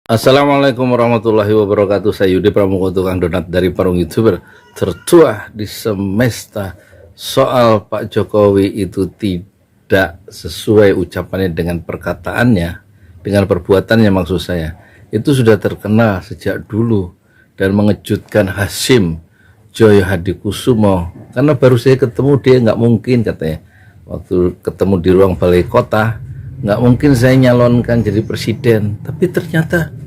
Assalamualaikum warahmatullahi wabarakatuh. Saya Yudi Pramuko, tukang donat dari Parung YouTuber tertua di semesta. Soal Pak Jokowi itu tidak sesuai ucapannya dengan perkataannya, dengan perbuatannya maksud saya. Itu sudah terkenal sejak dulu dan mengejutkan Hasyim Joyo Hadikusumo. Karena baru saya ketemu dia, nggak mungkin katanya. Waktu ketemu di ruang balai kota, nggak mungkin saya nyalonkan jadi presiden. Tapi ternyata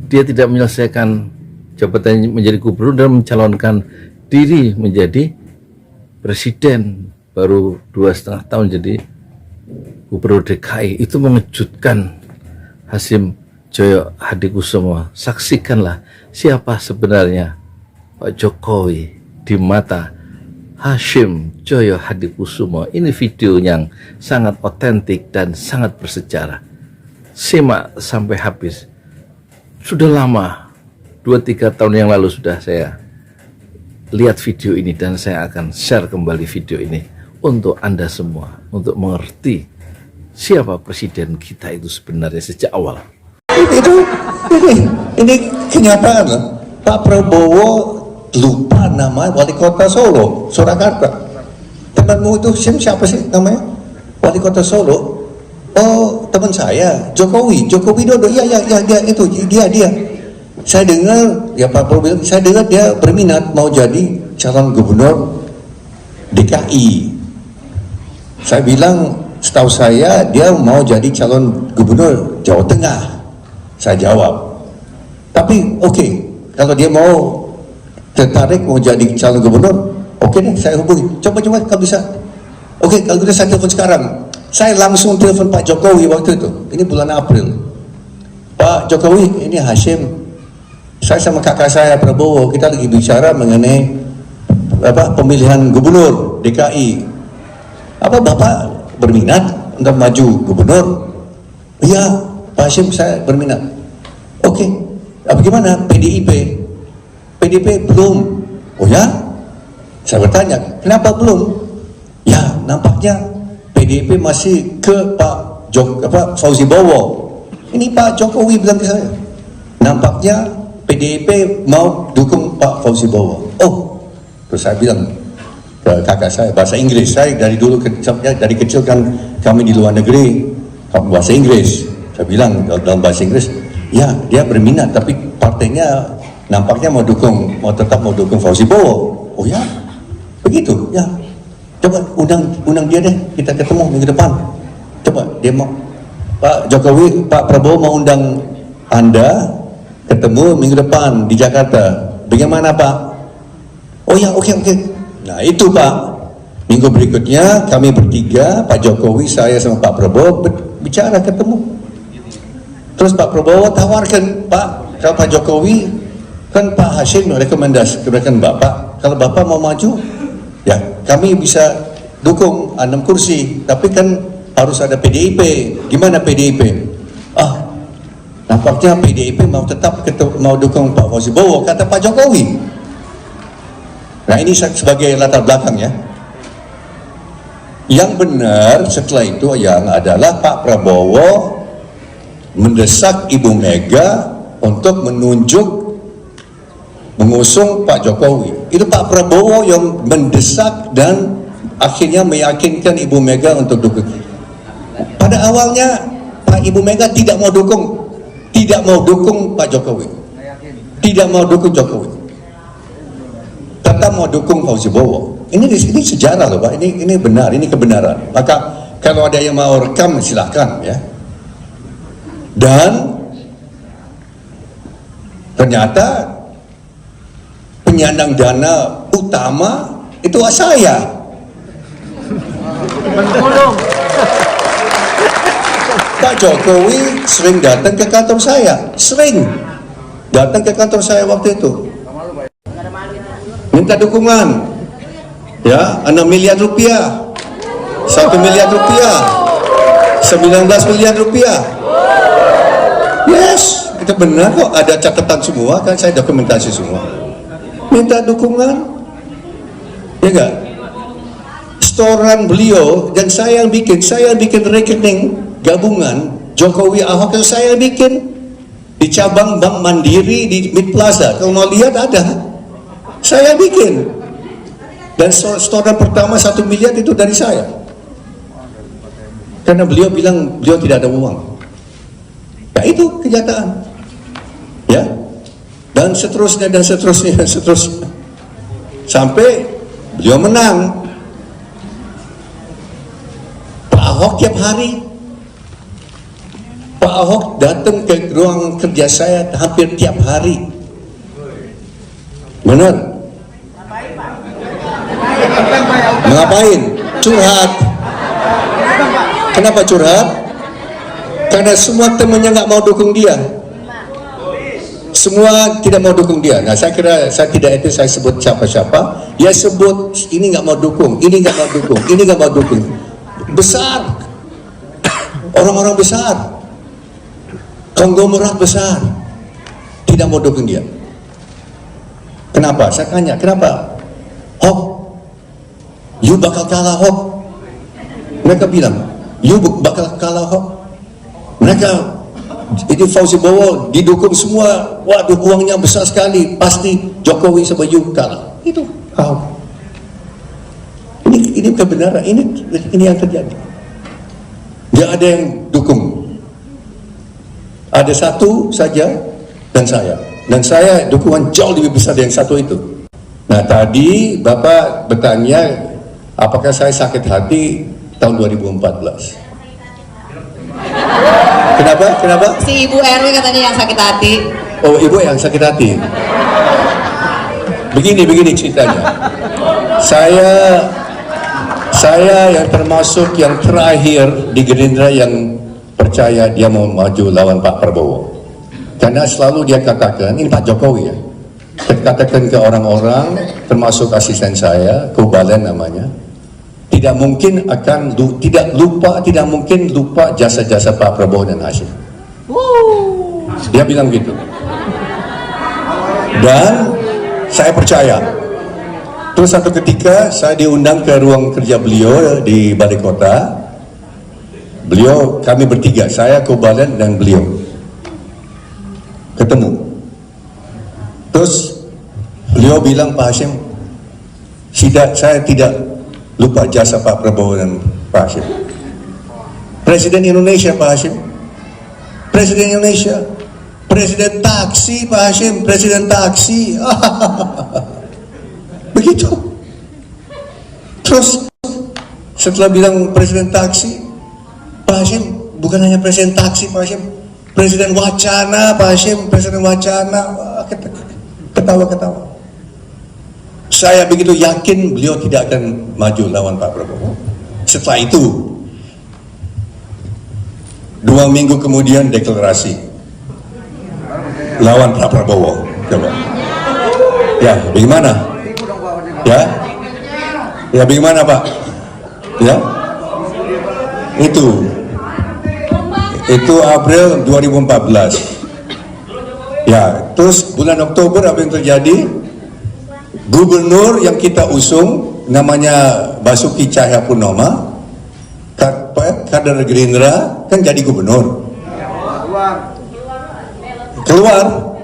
dia tidak menyelesaikan jabatannya menjadi gubernur dan mencalonkan diri menjadi presiden. Baru 2,5 tahun jadi gubernur DKI. Itu mengejutkan Hasyim Joyo Hadikusumo. Saksikanlah siapa sebenarnya Pak Jokowi di mata Hasyim Joyo Hadikusumo. Ini video yang sangat otentik dan sangat bersejarah. Simak sampai habis. Sudah lama, 2-3 tahun yang lalu sudah saya lihat video ini, dan saya akan share kembali video ini untuk Anda semua, untuk mengerti siapa presiden kita itu sebenarnya sejak awal. Ini kenyataan loh. Pak Prabowo lupa nama wali kota Solo, Surakarta. Temanmu itu siapa sih namanya? Wali kota Solo. Oh, teman saya, Jokowi Widodo. Ya, itu dia. Saya dengar, ya Pak Prabowo bilang, saya dengar dia berminat mau jadi calon gubernur DKI. Saya bilang, setahu saya dia mau jadi calon gubernur Jawa Tengah. Saya jawab. Tapi oke, kalau dia mau tertarik mau jadi calon gubernur, oke deh, saya hubungi. Coba kalau bisa. Oke, kalau kita saya telepon sekarang. Saya langsung telepon Pak Jokowi waktu itu. Ini bulan April. Pak Jokowi, ini Hasyim. Saya sama kakak saya Prabowo, kita lagi bicara mengenai pemilihan gubernur DKI. Apa Bapak berminat untuk maju gubernur? Iya, Pak Hasyim, saya berminat. Oke. Bagaimana PDIP? PDIP belum. Oh ya? Saya bertanya, kenapa belum? Ya, nampaknya PDIP masih ke Pak Fauzi Bowo. Ini Pak Jokowi bilang ke saya, nampaknya PDIP mau dukung Pak Fauzi Bowo. Oh, terus saya bilang ke kakak saya bahasa Inggris. Saya dari dulu dari kecil kan kami di luar negeri bahasa Inggris. Saya bilang dalam bahasa Inggris, ya dia berminat tapi partainya nampaknya tetap mau dukung Fauzi Bowo. Oh ya, begitu ya. Coba undang dia deh, kita ketemu minggu depan. Coba dia mau, Pak Jokowi, Pak Prabowo mau undang Anda ketemu minggu depan di Jakarta. Bagaimana Pak? Oh ya, oke. Nah itu Pak, minggu berikutnya kami bertiga, Pak Jokowi, saya sama Pak Prabowo bicara ketemu. Terus Pak Prabowo tawarkan, Pak, kalau Pak Jokowi kan Pak Hasyim rekomendasikan Bapak, kalau Bapak mau maju, ya kami bisa dukung 6 kursi, tapi kan harus ada PDIP. Gimana PDIP? Nampaknya PDIP mau dukung Pak Fauzi Bowo, kata Pak Jokowi. Nah ini sebagai latar belakang ya. Yang benar setelah itu yang adalah Pak Prabowo mendesak Ibu Mega untuk mengusung Pak Jokowi. Itu Pak Prabowo yang mendesak dan akhirnya meyakinkan Ibu Mega untuk dukung. Pada awalnya Ibu Mega tidak mau dukung Pak Jokowi. Tidak mau dukung Jokowi. Tetap mau dukung Fauzi Bowo. Ini sejarah loh Pak. Ini benar, ini kebenaran. Maka kalau ada yang mau rekam silahkan ya. Dan ternyata penyandang dana utama itu saya. Pak Jokowi sering datang ke kantor saya, waktu itu, minta dukungan, ya 6 miliar rupiah, 1 miliar rupiah, 19 miliar rupiah. Yes, itu benar kok, ada catatan semua kan, saya dokumentasi semua. Minta dukungan, ya enggak? Setoran beliau dan saya yang bikin rekening gabungan Jokowi Ahok itu saya yang bikin. di cabang Bank Mandiri di Mid Plaza. Kalau mau lihat ada, saya bikin. Dan setoran pertama 1 miliar itu dari saya. Karena beliau bilang beliau tidak ada uang. Ya itu kenyataan. Ya. Dan seterusnya dan seterusnya dan seterusnya. Sampai beliau menang. Pak Ahok tiap hari. Pak Ahok datang ke ruang kerja saya hampir tiap hari. Benar? Ngapain? Curhat. Kenapa curhat? Karena semua temannya nggak mau dukung dia. Semua tidak mau dukung dia. Nah, saya kira saya tidak itu saya sebut siapa-siapa. Dia sebut ini nggak mau dukung, ini nggak mau dukung, ini nggak mau dukung. Besar, orang-orang besar, konglomerat besar tidak mau dukung dia. Kenapa? Saya tanya, kenapa? Hok, you bakal kalah Hok. Mereka bilang, you bakal kalah Hok. Mereka itu Fauzi Bowo didukung semua, waduh uangnya besar sekali, pasti Jokowi sama you kalah. Itu Ahok. Ini kebenaran, ini yang terjadi. Tidak ada yang dukung. Ada satu saja dan saya dukungan jauh lebih besar dari yang satu itu. Nah tadi Bapak bertanya apakah saya sakit hati tahun 2014. Kenapa? Si Ibu RW katanya yang sakit hati. Oh, Ibu yang sakit hati. Begini ceritanya. Saya yang termasuk yang terakhir di Gerindra yang percaya dia mau maju lawan Pak Prabowo. Karena selalu dia katakan, ini Pak Jokowi ya, katakan ke orang-orang, termasuk asisten saya, Kubalen namanya, tidak mungkin lupa jasa-jasa Pak Prabowo dan Hashim. Dia bilang gitu. Dan saya percaya. Terus satu ketika saya diundang ke ruang kerja beliau di Balai Kota. Kami bertiga, saya, Kubalen dan beliau ketemu. Terus beliau bilang, Pak Hashim, saya tidak lupa jasa Pak Prabowo dan Pak Hashim. Presiden Indonesia Pak Hashim, Presiden Indonesia, Presiden taksi Pak Hashim, Presiden taksi. Begitu. Terus setelah bilang Presiden taksi, Pak Hashim bukan hanya Presiden taksi Pak Hashim, Presiden wacana Pak Hashim, Presiden wacana. Ketawa-ketawa. Saya begitu yakin beliau tidak akan maju lawan Pak Prabowo. Setelah itu 2 minggu kemudian deklarasi lawan Pak Prabowo. Coba. Ya, bagaimana? Ya bagaimana Pak? Ya, itu April 2014. Ya, terus bulan Oktober apa yang terjadi? Gubernur yang kita usung namanya Basuki Cahayapurnama, kader Gerindra kan jadi gubernur. Keluar,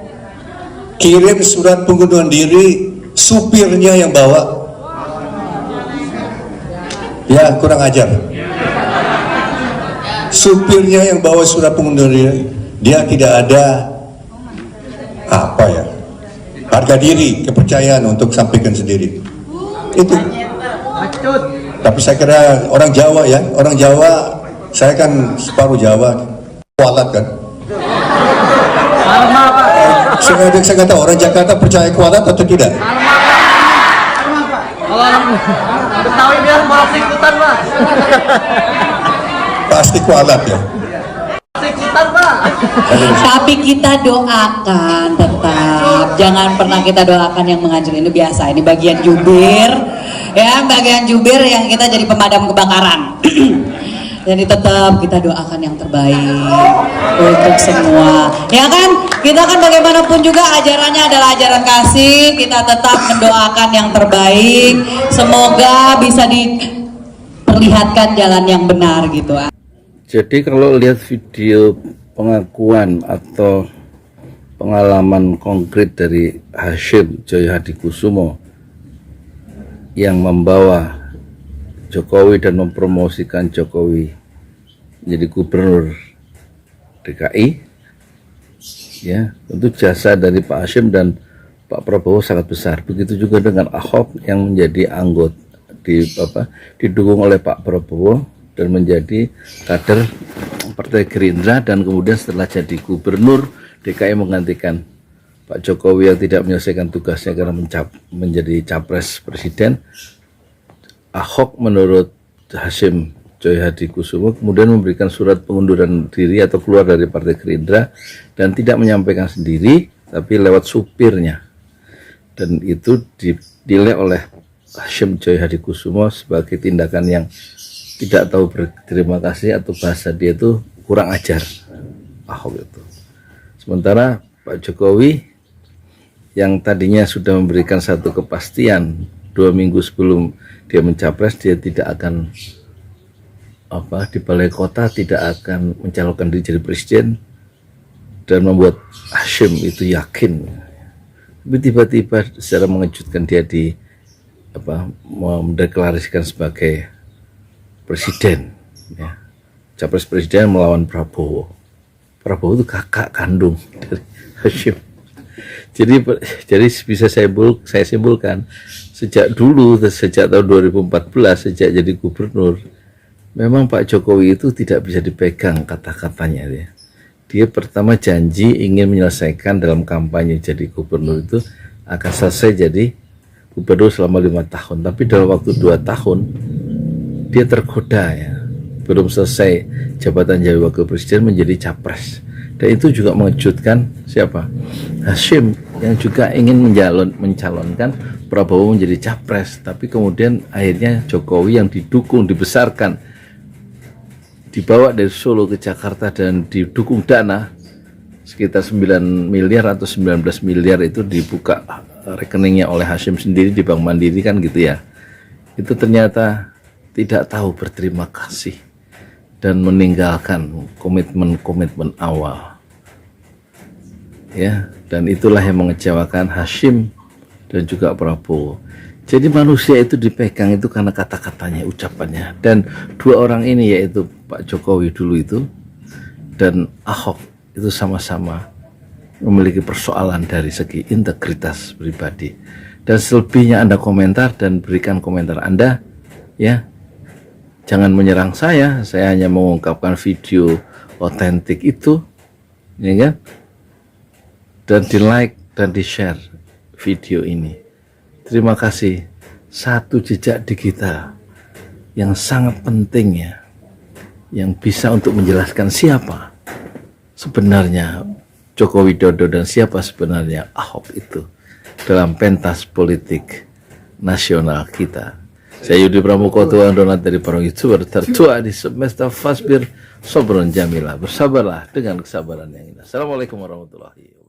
kirim surat pengunduran diri, supirnya yang bawa. Ya, kurang ajar. Supirnya yang bawa surat pengunduran diri, dia tidak ada harga diri, kepercayaan untuk sampaikan sendiri. Itu. Tapi saya kira orang Jawa ya, orang Jawa, saya kan separuh Jawa, kualat kan. Saya nggak tahu orang Jakarta percaya kualat atau tidak. Kalau orang Betawi bilang malah ikutan Pak. Pasti kualat ya. Tapi kita doakan tetap, jangan pernah kita doakan yang menghancur. Ini biasa, ini bagian jubir ya, bagian jubir yang kita jadi pemadam kebakaran. Jadi tetap kita doakan yang terbaik untuk semua, ya kan? Kita kan bagaimanapun juga ajarannya adalah ajaran kasih. Kita tetap mendoakan yang terbaik, semoga bisa diperlihatkan jalan yang benar gitu. Jadi kalau lihat video pengakuan atau pengalaman konkret dari Hasyim Joyo Hadikusumo yang membawa Jokowi dan mempromosikan Jokowi menjadi gubernur DKI, ya tentu jasa dari Pak Hasyim dan Pak Prabowo sangat besar. Begitu juga dengan Ahok yang menjadi anggota didukung oleh Pak Prabowo dan menjadi kader Partai Gerindra, dan kemudian setelah jadi gubernur DKI menggantikan Pak Jokowi yang tidak menyelesaikan tugasnya karena menjadi capres presiden. Ahok menurut Hasyim Joyo Hadikusumo kemudian memberikan surat pengunduran diri atau keluar dari Partai Gerindra dan tidak menyampaikan sendiri tapi lewat supirnya, dan itu dinilai oleh Hasyim Joyo Hadikusumo sebagai tindakan yang tidak tahu berterima kasih, atau bahasa dia itu kurang ajar Ahok itu. Sementara Pak Jokowi yang tadinya sudah memberikan satu kepastian 2 minggu sebelum dia mencapres, dia tidak akan di balai kota tidak akan mencalonkan diri jadi presiden, dan membuat Hasyim itu yakin. Tapi tiba-tiba secara mengejutkan dia mendeklarasikan sebagai presiden, ya. Capres presiden melawan Prabowo. Prabowo itu kakak kandung dari Hasyim. Jadi bisa saya simpulkan sejak tahun 2014 sejak jadi gubernur, memang Pak Jokowi itu tidak bisa dipegang kata-katanya dia. Dia pertama janji ingin menyelesaikan dalam kampanye jadi gubernur itu akan selesai jadi gubernur selama 5 tahun, tapi dalam waktu 2 tahun dia tergoda, ya, belum selesai jabatan jadi wakil presiden menjadi capres. Dan itu juga mengejutkan siapa? Hasyim yang juga ingin mencalonkan Prabowo menjadi capres, tapi kemudian akhirnya Jokowi yang didukung, dibesarkan, dibawa dari Solo ke Jakarta dan didukung dana sekitar 9 miliar atau 19 miliar itu dibuka rekeningnya oleh Hasyim sendiri di Bank Mandiri, kan gitu ya. Itu ternyata tidak tahu berterima kasih dan meninggalkan komitmen awal, ya, dan itulah yang mengecewakan Hasyim dan juga Prabowo. Jadi manusia itu dipegang itu karena kata-katanya, ucapannya, dan 2 orang ini yaitu Pak Jokowi dulu itu dan Ahok itu sama-sama memiliki persoalan dari segi integritas pribadi. Dan selebihnya Anda komentar dan berikan komentar Anda, ya. Jangan menyerang saya hanya mengungkapkan video otentik itu, ya kan? Dan di like dan di share video ini. Terima kasih. Satu jejak digital yang sangat penting, ya, yang bisa untuk menjelaskan siapa sebenarnya Joko Widodo dan siapa sebenarnya Ahok itu dalam pentas politik nasional kita. Saya Yudi Pramuko, Tuan Donat dari para YouTuber tertua di semesta Fasbir Sobron Jamila. Bersabarlah dengan kesabaran yang indah. Assalamualaikum warahmatullahi wabarakatuh.